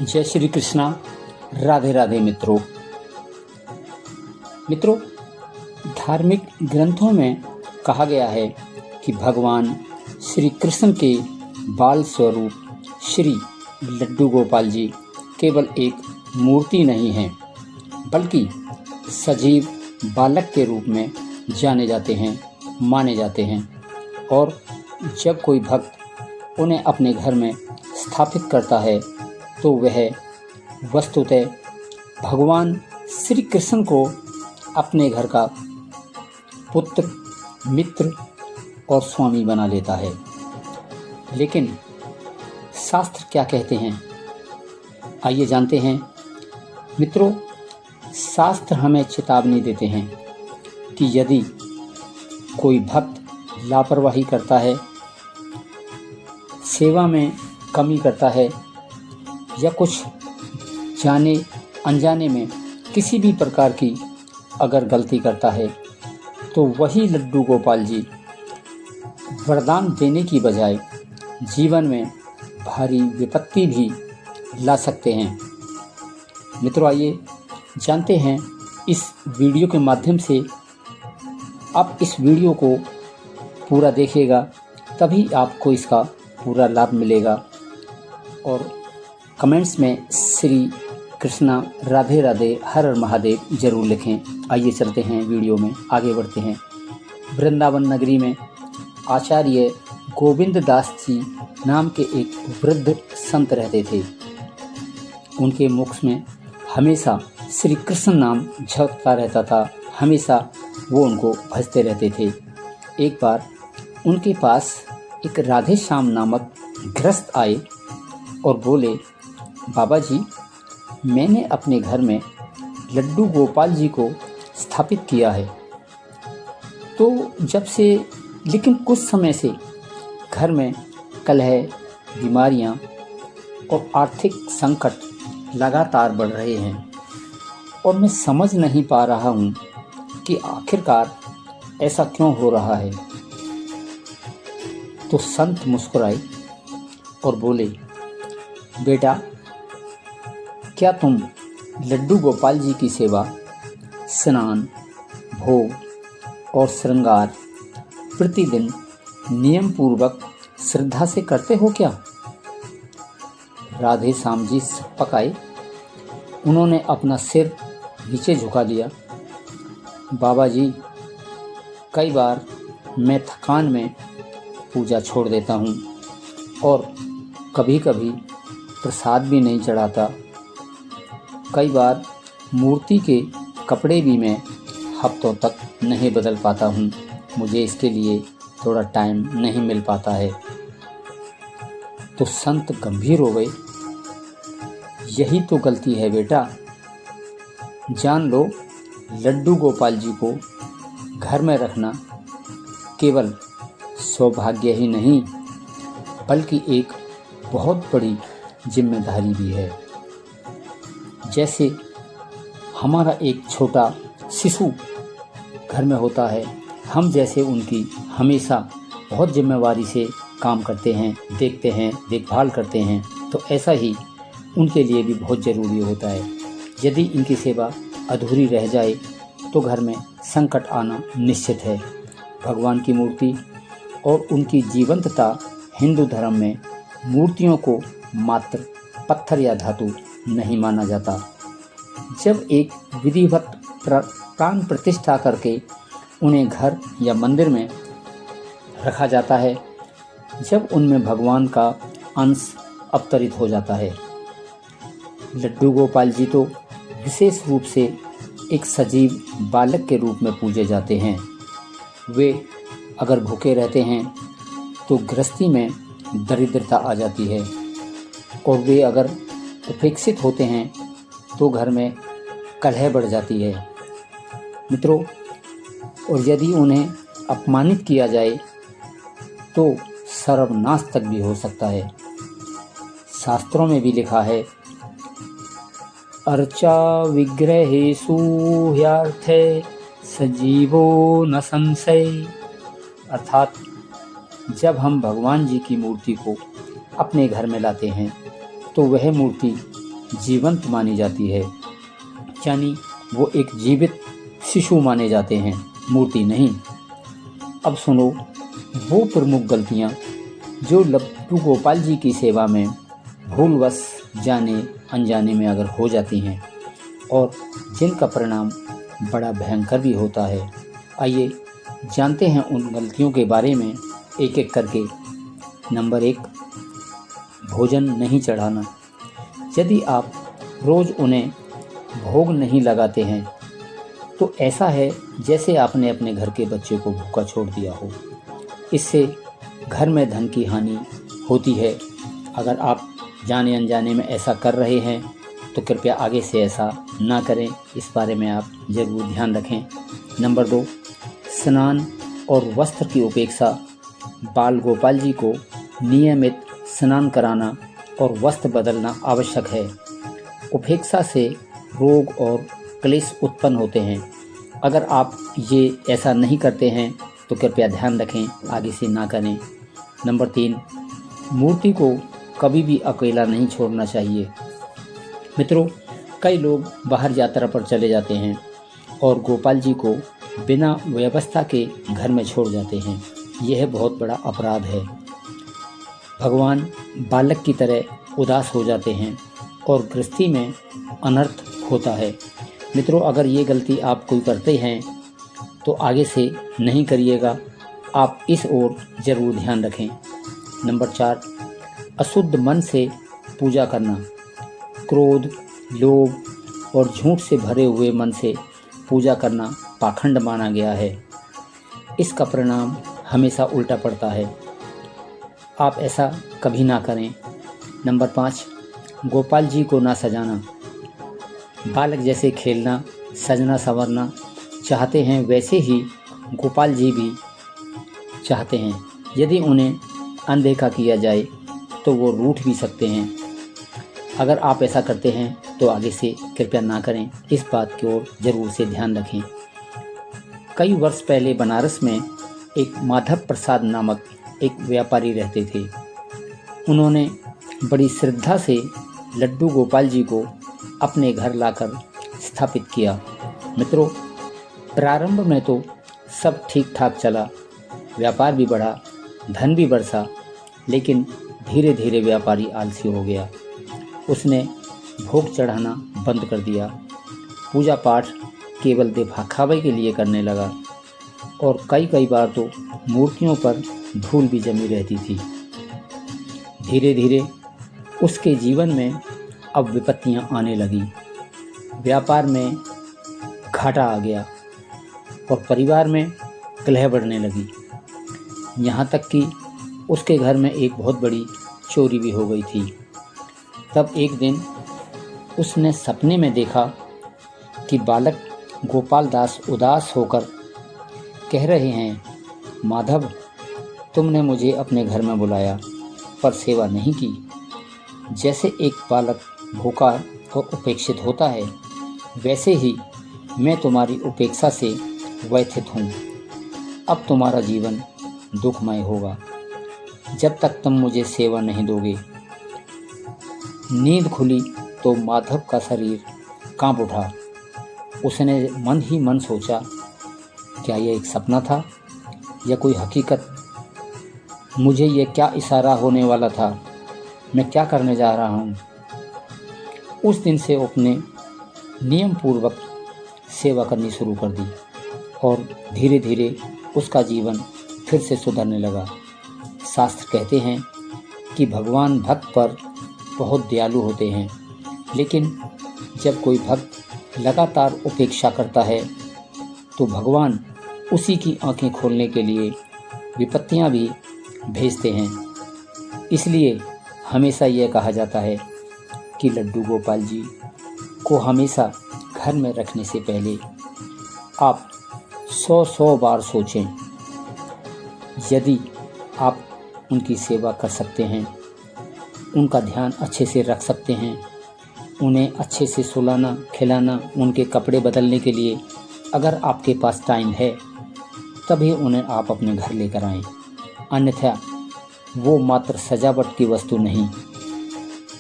जय श्री कृष्णा। राधे राधे मित्रों। धार्मिक ग्रंथों में कहा गया है कि भगवान श्री कृष्ण के बाल स्वरूप श्री लड्डू गोपाल जी केवल एक मूर्ति नहीं हैं, बल्कि सजीव बालक के रूप में जाने जाते हैं, माने जाते हैं। और जब कोई भक्त उन्हें अपने घर में स्थापित करता है तो वह वस्तुतः भगवान श्री कृष्ण को अपने घर का पुत्र, मित्र और स्वामी बना लेता है। लेकिन शास्त्र क्या कहते हैं, आइए जानते हैं। मित्रों, शास्त्र हमें चेतावनी देते हैं कि यदि कोई भक्त लापरवाही करता है, सेवा में कमी करता है या कुछ जाने अनजाने में किसी भी प्रकार की अगर गलती करता है, तो वही लड्डू गोपाल जी वरदान देने की बजाय जीवन में भारी विपत्ति भी ला सकते हैं। मित्रों, आइए जानते हैं इस वीडियो के माध्यम से। आप इस वीडियो को पूरा देखिएगा, तभी आपको इसका पूरा लाभ मिलेगा। और कमेंट्स में श्री कृष्णा, राधे राधे, हर हर महादेव जरूर लिखें। आइए चलते हैं, वीडियो में आगे बढ़ते हैं। वृंदावन नगरी में आचार्य गोविंद दास जी नाम के एक वृद्ध संत रहते थे। उनके मुख में हमेशा श्री कृष्ण नाम झलकता रहता था, हमेशा वो उनको भजते रहते थे। एक बार उनके पास एक राधे श्याम नामक गृहस्थ आए और बोले, बाबा जी, मैंने अपने घर में लड्डू गोपाल जी को स्थापित किया है, तो जब से लेकिन कुछ समय से घर में कलह, बीमारियां और आर्थिक संकट लगातार बढ़ रहे हैं और मैं समझ नहीं पा रहा हूं कि आखिरकार ऐसा क्यों हो रहा है। तो संत मुस्कुराए और बोले, बेटा, क्या तुम लड्डू गोपाल जी की सेवा, स्नान, भोग और श्रृंगार प्रतिदिन नियम पूर्वक श्रद्धा से करते हो क्या? राधे श्याम जी सपक आए। उन्होंने अपना सिर नीचे झुका लिया। बाबा जी, कई बार मैं थकान में पूजा छोड़ देता हूँ और कभी कभी प्रसाद भी नहीं चढ़ाता। कई बार मूर्ति के कपड़े भी मैं हफ्तों तक नहीं बदल पाता हूँ। मुझे इसके लिए थोड़ा टाइम नहीं मिल पाता है। तो संत गंभीर हो गए। यही तो गलती है बेटा। जान लो, लड्डू गोपाल जी को घर में रखना केवल सौभाग्य ही नहीं, बल्कि एक बहुत बड़ी जिम्मेदारी भी है। जैसे हमारा एक छोटा शिशु घर में होता है, हम जैसे उनकी हमेशा बहुत जिम्मेवारी से काम करते हैं, देखते हैं, देखभाल करते हैं, तो ऐसा ही उनके लिए भी बहुत ज़रूरी होता है। यदि इनकी सेवा अधूरी रह जाए तो घर में संकट आना निश्चित है। भगवान की मूर्ति और उनकी जीवंतता हिंदू धर्म में मूर्तियों को मात्र पत्थर या धातु नहीं माना जाता। जब एक विधिवत प्राण प्रतिष्ठा करके उन्हें घर या मंदिर में रखा जाता है, जब उनमें भगवान का अंश अवतरित हो जाता है। लड्डू गोपाल जी तो विशेष रूप से एक सजीव बालक के रूप में पूजे जाते हैं। वे अगर भूखे रहते हैं तो गृहस्थी में दरिद्रता आ जाती है, और वे अगर उपेक्षित होते हैं तो घर में कलह बढ़ जाती है। मित्रों, और यदि उन्हें अपमानित किया जाए तो सर्वनाश तक भी हो सकता है। शास्त्रों में भी लिखा है, अर्चा विग्रहेषु ह्यार्थे सजीवो न संशय। अर्थात जब हम भगवान जी की मूर्ति को अपने घर में लाते हैं तो वह मूर्ति जीवंत मानी जाती है, यानी वो एक जीवित शिशु माने जाते हैं, मूर्ति नहीं। अब सुनो वो प्रमुख गलतियाँ जो लड्डू गोपाल जी की सेवा में भूलवश जाने अनजाने में अगर हो जाती हैं और जिनका परिणाम बड़ा भयंकर भी होता है। आइए जानते हैं उन गलतियों के बारे में एक एक करके। नंबर 1, भोजन नहीं चढ़ाना। यदि आप रोज़ उन्हें भोग नहीं लगाते हैं तो ऐसा है जैसे आपने अपने घर के बच्चे को भूखा छोड़ दिया हो। इससे घर में धन की हानि होती है। अगर आप जाने अनजाने में ऐसा कर रहे हैं तो कृपया आगे से ऐसा ना करें, इस बारे में आप ज़रूर ध्यान रखें। नंबर 2, स्नान और वस्त्र की उपेक्षा। बाल गोपाल जी को नियमित स्नान कराना और वस्त्र बदलना आवश्यक है। उपेक्षा से रोग और क्लेश उत्पन्न होते हैं। अगर आप ये ऐसा नहीं करते हैं तो कृपया ध्यान रखें, आगे से ना करें। नंबर 3, मूर्ति को कभी भी अकेला नहीं छोड़ना चाहिए। मित्रों, कई लोग बाहर यात्रा पर चले जाते हैं और गोपाल जी को बिना व्यवस्था के घर में छोड़ जाते हैं। यह बहुत बड़ा अपराध है। भगवान बालक की तरह उदास हो जाते हैं और गृहस्थी में अनर्थ होता है। मित्रों, अगर ये गलती आप कोई करते हैं तो आगे से नहीं करिएगा, आप इस ओर ज़रूर ध्यान रखें। नंबर 4, अशुद्ध मन से पूजा करना। क्रोध, लोभ और झूठ से भरे हुए मन से पूजा करना पाखंड माना गया है। इसका परिणाम हमेशा उल्टा पड़ता है। आप ऐसा कभी ना करें। नंबर 5, गोपाल जी को ना सजाना। बालक जैसे खेलना, सजना संवरना चाहते हैं वैसे ही गोपाल जी भी चाहते हैं। यदि उन्हें अनदेखा किया जाए तो वो रूठ भी सकते हैं। अगर आप ऐसा करते हैं तो आगे से कृपया ना करें, इस बात की ओर ज़रूर से ध्यान रखें। कई वर्ष पहले बनारस में एक माधव प्रसाद नामक एक व्यापारी रहते थे। उन्होंने बड़ी श्रद्धा से लड्डू गोपाल जी को अपने घर लाकर स्थापित किया। मित्रों, प्रारंभ में तो सब ठीक ठाक चला, व्यापार भी बढ़ा, धन भी बरसा, लेकिन धीरे धीरे व्यापारी आलसी हो गया। उसने भोग चढ़ाना बंद कर दिया, पूजा पाठ केवल दिखावे के लिए करने लगा और कई बार तो मूर्तियों पर धूल भी जमी रहती थी। धीरे धीरे उसके जीवन में अब विपत्तियां आने लगी, व्यापार में घाटा आ गया और परिवार में कलह बढ़ने लगी। यहाँ तक कि उसके घर में एक बहुत बड़ी चोरी भी हो गई थी। तब एक दिन उसने सपने में देखा कि बालक गोपाल दास उदास होकर कह रहे हैं, माधव, तुमने मुझे अपने घर में बुलाया पर सेवा नहीं की। जैसे एक बालक भूखा और उपेक्षित होता है, वैसे ही मैं तुम्हारी उपेक्षा से व्यथित हूँ। अब तुम्हारा जीवन दुखमय होगा जब तक तुम मुझे सेवा नहीं दोगे। नींद खुली तो माधव का शरीर कांप उठा। उसने मन ही मन सोचा, क्या यह एक सपना था या कोई हकीकत? मुझे यह क्या इशारा होने वाला था? मैं क्या करने जा रहा हूँ? उस दिन से अपने नियम पूर्वक सेवा करनी शुरू कर दी और धीरे धीरे उसका जीवन फिर से सुधरने लगा। शास्त्र कहते हैं कि भगवान भक्त पर बहुत दयालु होते हैं, लेकिन जब कोई भक्त लगातार उपेक्षा करता है तो भगवान उसी की आंखें खोलने के लिए विपत्तियां भी भेजते हैं। इसलिए हमेशा यह कहा जाता है कि लड्डू गोपाल जी को हमेशा घर में रखने से पहले आप 100 बार सोचें। यदि आप उनकी सेवा कर सकते हैं, उनका ध्यान अच्छे से रख सकते हैं, उन्हें अच्छे से सुलाना खिलाना, उनके कपड़े बदलने के लिए अगर आपके पास टाइम है तभी उन्हें आप अपने घर लेकर आएं। अन्यथा वो मात्र सजावट की वस्तु नहीं,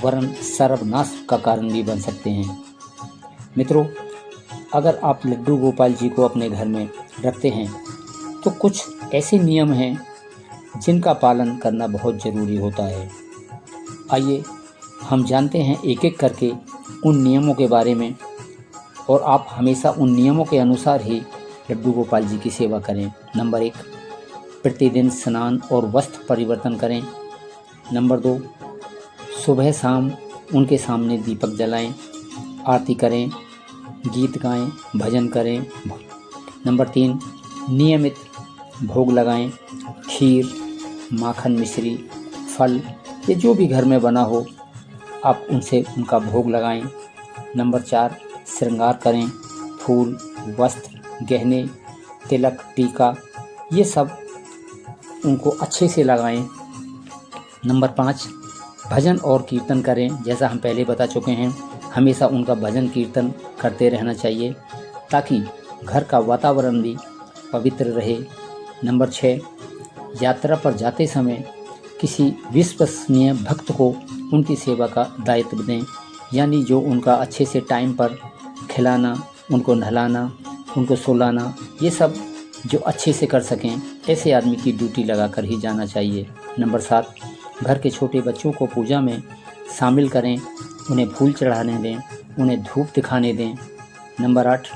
वरन सर्वनाश का कारण भी बन सकते हैं। मित्रों, अगर आप लड्डू गोपाल जी को अपने घर में रखते हैं तो कुछ ऐसे नियम हैं जिनका पालन करना बहुत ज़रूरी होता है। आइए हम जानते हैं एक एक करके उन नियमों के बारे में, और आप हमेशा उन नियमों के अनुसार ही लड्डू गोपाल जी की सेवा करें। नंबर 1, प्रतिदिन स्नान और वस्त्र परिवर्तन करें। नंबर 2, सुबह शाम उनके सामने दीपक जलाएं, आरती करें, गीत गाएं, भजन करें। नंबर 3, नियमित भोग लगाएं, खीर, माखन, मिश्री, फल, ये जो भी घर में बना हो आप उनसे उनका भोग लगाएं। नंबर 4, श्रृंगार करें, फूल, वस्त्र, गहने, तिलक, टीका, ये सब उनको अच्छे से लगाएं। नंबर 5, भजन और कीर्तन करें। जैसा हम पहले बता चुके हैं, हमेशा उनका भजन कीर्तन करते रहना चाहिए ताकि घर का वातावरण भी पवित्र रहे। नंबर 6, यात्रा पर जाते समय किसी विश्वसनीय भक्त को उनकी सेवा का दायित्व दें, यानी जो उनका अच्छे से टाइम पर खिलाना, उनको नहलाना, उनको सुलाना, ये सब जो अच्छे से कर सकें, ऐसे आदमी की ड्यूटी लगाकर ही जाना चाहिए। नंबर 7, घर के छोटे बच्चों को पूजा में शामिल करें, उन्हें फूल चढ़ाने दें, उन्हें धूप दिखाने दें। नंबर 8,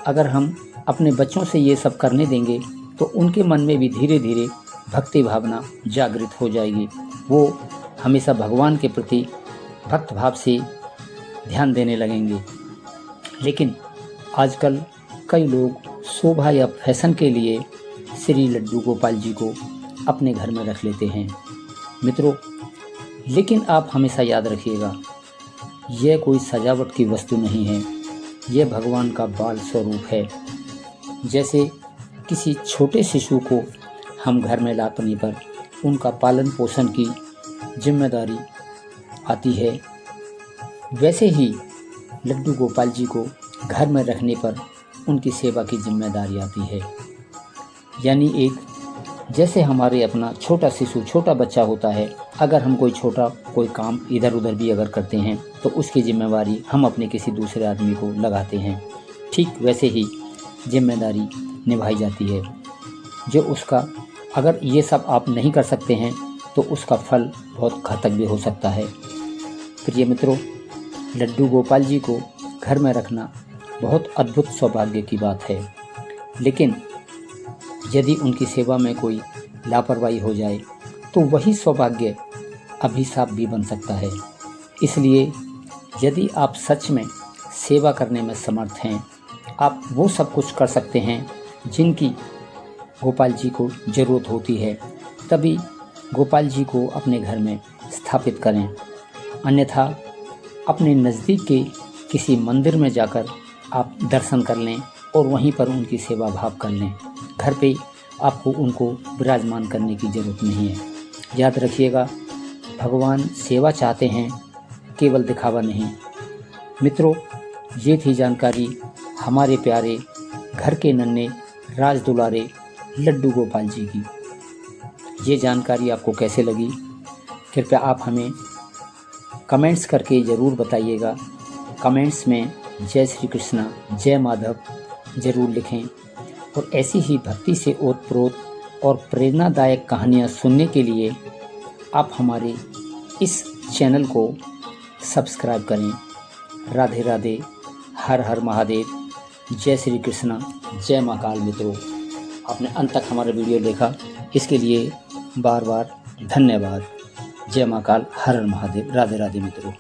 अगर हम अपने बच्चों से ये सब करने देंगे तो उनके मन में भी धीरे धीरे भक्ति भावना जागृत हो जाएगी। वो हमेशा भगवान के प्रति भक्त भाव से ध्यान देने लगेंगे। लेकिन आजकल कई लोग शोभा या फैशन के लिए श्री लड्डू गोपाल जी को अपने घर में रख लेते हैं। मित्रों, लेकिन आप हमेशा याद रखिएगा, यह कोई सजावट की वस्तु नहीं है, यह भगवान का बाल स्वरूप है। जैसे किसी छोटे शिशु को हम घर में लाने पर उनका पालन पोषण की जिम्मेदारी आती है, वैसे ही लड्डू गोपाल जी को घर में रखने पर उनकी सेवा की जिम्मेदारी आती है। यानी एक जैसे हमारे अपना छोटा शिशु, छोटा बच्चा होता है, अगर हम कोई काम इधर उधर भी अगर करते हैं तो उसकी जिम्मेवारी हम अपने किसी दूसरे आदमी को लगाते हैं, ठीक वैसे ही जिम्मेदारी निभाई जाती है। जो उसका, अगर ये सब आप नहीं कर सकते हैं तो उसका फल बहुत घातक भी हो सकता है। प्रिय मित्रों, लड्डू गोपाल जी को घर में रखना बहुत अद्भुत सौभाग्य की बात है, लेकिन यदि उनकी सेवा में कोई लापरवाही हो जाए तो वही सौभाग्य अभिशाप भी बन सकता है। इसलिए यदि आप सच में सेवा करने में समर्थ हैं, आप वो सब कुछ कर सकते हैं जिनकी गोपाल जी को ज़रूरत होती है, तभी गोपाल जी को अपने घर में स्थापित करें। अन्यथा अपने नज़दीक के किसी मंदिर में जाकर आप दर्शन कर लें और वहीं पर उनकी सेवा भाव कर लें। घर पे आपको उनको विराजमान करने की ज़रूरत नहीं है। याद रखिएगा, भगवान सेवा चाहते हैं, केवल दिखावा नहीं। मित्रों, ये थी जानकारी हमारे प्यारे घर के नन्हे राज दुलारे लड्डू गोपाल जी की। ये जानकारी आपको कैसे लगी, कृपया आप हमें कमेंट्स करके ज़रूर बताइएगा। कमेंट्स में जय श्री कृष्णा, जय माधव ज़रूर लिखें, और ऐसी ही भक्ति से ओतप्रोत और प्रेरणादायक कहानियाँ सुनने के लिए आप हमारे इस चैनल को सब्सक्राइब करें। राधे राधे, हर हर महादेव, जय श्री कृष्णा, जय माँ काल। मित्रों, आपने अंत तक हमारा वीडियो देखा, इसके लिए बार बार धन्यवाद। जय माँ काल, हर हर महादेव, राधे राधे मित्रों।